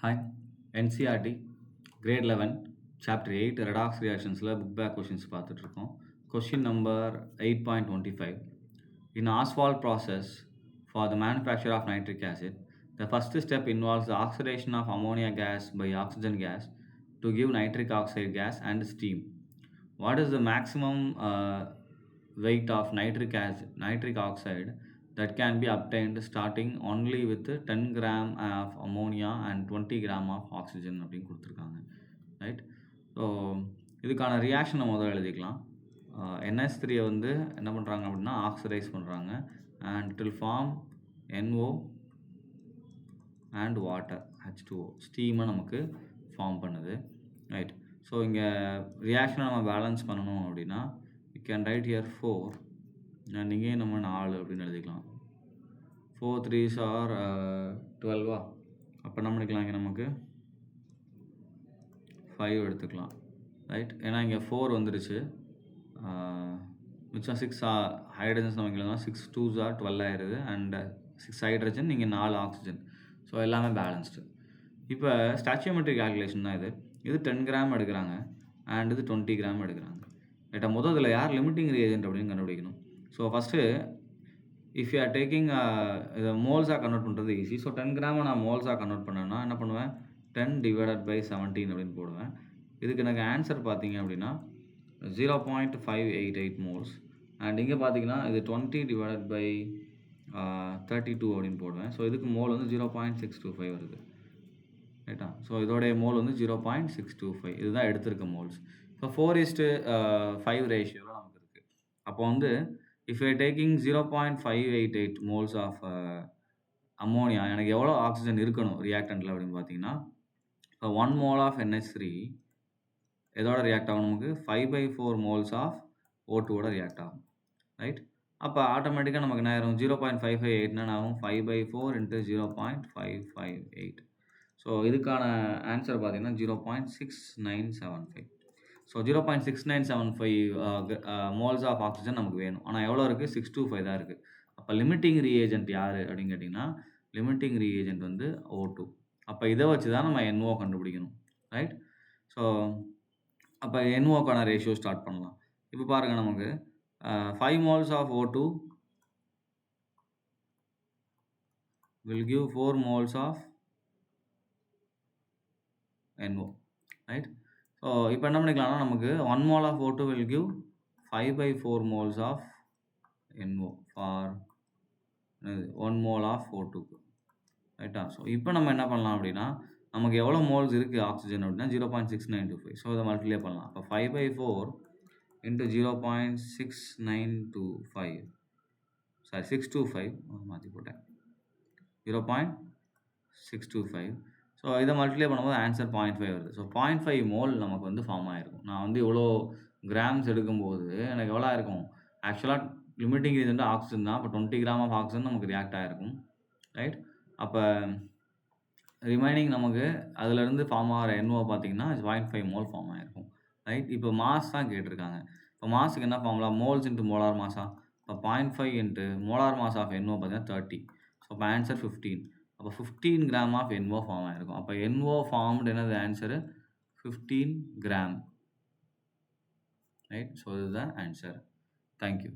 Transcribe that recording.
Hi, NCRT Grade 11 Chapter 8 Redox Reactionsல book back questions பார்த்துட்டு இருக்கோம். Question number 8.25. In Ostwald process for the manufacture of nitric acid, the first step involves the oxidation of ammonia gas by oxygen gas to give nitric oxide gas and steam. What is the maximum weight of nitric oxide that can be obtained starting only with 10 gram of ammonia and 20 gram of oxygen அப்படின்னு கொடுத்துருக்காங்க right. So இதுக்கான ரியாக்ஷனை முதல்ல எழுதிக்கலாம். NH3 வந்து என்ன பண்ணுறாங்க அப்படின்னா ஆக்சிடைஸ் பண்ணுறாங்க and it will form NO and water H2O ஸ்டீமை நமக்கு ஃபார்ம் பண்ணுது ரைட். ஸோ இங்கே ரியாக்ஷனை நம்ம பேலன்ஸ் பண்ணணும் அப்படின்னா you can write here 4 and இங்கேயும் நம்ம 4 அப்படின்னு எழுதிக்கலாம். 4 3s are 12 அப்போ என்ன பண்ணிக்கலாம், இங்கே நமக்கு 5 எடுத்துக்கலாம் ரைட். ஏன்னா இங்கே 4 வந்துருச்சு, மிச்சம் 6 ஹைட்ரஜன்ஸ் நம்ம இங்கே 6 2s are 12 ஆயிடுது அண்ட் 6 ஹைட்ரஜன், இங்கே 4 ஆக்சிஜன். ஸோ எல்லாமே பேலன்ஸ்டு. இப்போ ஸ்டாச்சியோமெட்ரிக் கால்குலேஷன் தான் இது 10 கிராம் எடுக்கிறாங்க அண்ட் இது 20 கிராம் எடுக்கிறாங்க ரைட்டா. முதல் இதில் யார் லிமிட்டிங் ரியேஜென்ட் அப்படின்னு கண்டுபிடிக்கணும். So first if you are taking இதை மோல்ஸாக கன்வெர்ட் பண்ணுறது ஈஸி. ஸோ 10 கிராமை நான் மோல்ஸாக கன்வெர்ட் பண்ணேன்னா என்ன பண்ணுவேன், 10 divided by 17 அப்படின்னு போடுவேன். இதுக்கு எனக்கு ஆன்சர் பார்த்தீங்க அப்படின்னா 0.588 மோல்ஸ் அண்ட் இங்கே பார்த்தீங்கன்னா இது 20 divided by 32 அப்படின்னு போடுவேன். ஸோ இதுக்கு மோல் வந்து 0.625 வருது ரைட்டா. ஸோ இதோடைய மோல் வந்து 0.625, இதுதான் எடுத்திருக்க மோல்ஸ். ஸோ 4:5 ரேஷியோவில் நமக்கு இருக்குது. அப்போ வந்து if you are taking 0.588 moles of ammonia, எனக்கு எவ்வளோ ஆக்சிஜன் இருக்கணும் ரியாக்டண்ட்டில் அப்படின்னு பார்த்தீங்கன்னா 1 mole of NH3 எதோட ரியாக்ட் ஆகும், நமக்கு 5/4 moles of O2ஓட ரியாக்ட் ஆகும் ரைட். அப்போ ஆட்டோமேட்டிக்காக நமக்கு என்ன ஆயிரும், 0.558 ஆகும், 5/4 into 0.558. ஸோ இதுக்கான ஆன்சர் பார்த்தீங்கன்னா 0.6975. ஸோ 0.6975 மோல்ஸ் ஆஃப் ஆக்சிஜன் நமக்கு வேணும். ஆனால் எவ்வளோ இருக்குது, 625 தான் இருக்குது. அப்போ லிமிட்டிங் ரீஏஜென்ட் யார் அப்படின்னு கேட்டிங்கன்னா லிமிட்டிங் ரீஏஜென்ட் வந்து O2. அப்போ இதை வச்சு தான் நம்ம NO கண்டுபிடிக்கணும் ரைட். ஸோ அப்போ NOக்கான ரேஷியோ ஸ்டார்ட் பண்ணலாம். இப்போ பாருங்கள், நமக்கு 5 moles of O2 will give 4 moles of NO right. So இப்போ என்ன பண்ணிக்கலாம்னா நமக்கு 1 mole of O2 will give 5/4 moles of NO for 1 mole of O2 ரைட்டா. ஸோ இப்போ நம்ம என்ன பண்ணலாம் அப்படின்னா நமக்கு எவ்வளோ மோல்ஸ் இருக்குது ஆக்சிஜன் அப்படின்னா 0.6925. ஸோ இதை மல்டிப்ளை பண்ணலாம். அப்போ 5/4 into 0.6925 சாரி 625 மாற்றி போட்டேன் 0.625. ஸோ இதை மல்டிப்ளை பண்ணும்போது ஆன்சர் 0.5 வருது. ஸோ 0.5 மோல் நமக்கு வந்து ஃபார்ம் ஆகிருக்கும். நான் வந்து இவ்வளோ கிராம்ஸ் எடுக்கும்போது எனக்கு எவ்வளோ இருக்கும், ஆக்சுவலாக லிமிட்டிங் ரீசன்ட் ஆக்சிஜன் தான். அப்போ 20 கிராம் ஆஃப் ஆக்சிஜன் நமக்கு ரியாக்ட் ஆகிருக்கும் ரைட். அப்போ ரிமைனிங் நமக்கு அதிலேருந்து ஃபார்ம் ஆகிற NO பார்த்தீங்கன்னா 0.5 மோல் ஃபார்ம் ஆகிருக்கும் ரைட். இப்போ மாஸ் தான் கேட்டிருக்காங்க. இப்போ மாஸுக்கு என்ன ஃபார்முலா, மோல்ஸ் இன்ட்டு மோலார் மாஸா. இப்போ 0.5 into molar mass of NO பார்த்தீங்கன்னா 30. ஸோ இப்போ ஆன்சர் 15. அப்போ 15 கிராம் ஆஃப் NO ஃபார்ம் ஆகிருக்கும். அப்போ NO ஃபார்ம்டு என்னது ஆன்சரு 15 கிராம் ரைட். ஸோ இதுதான் ஆன்சர். தேங்க்யூ.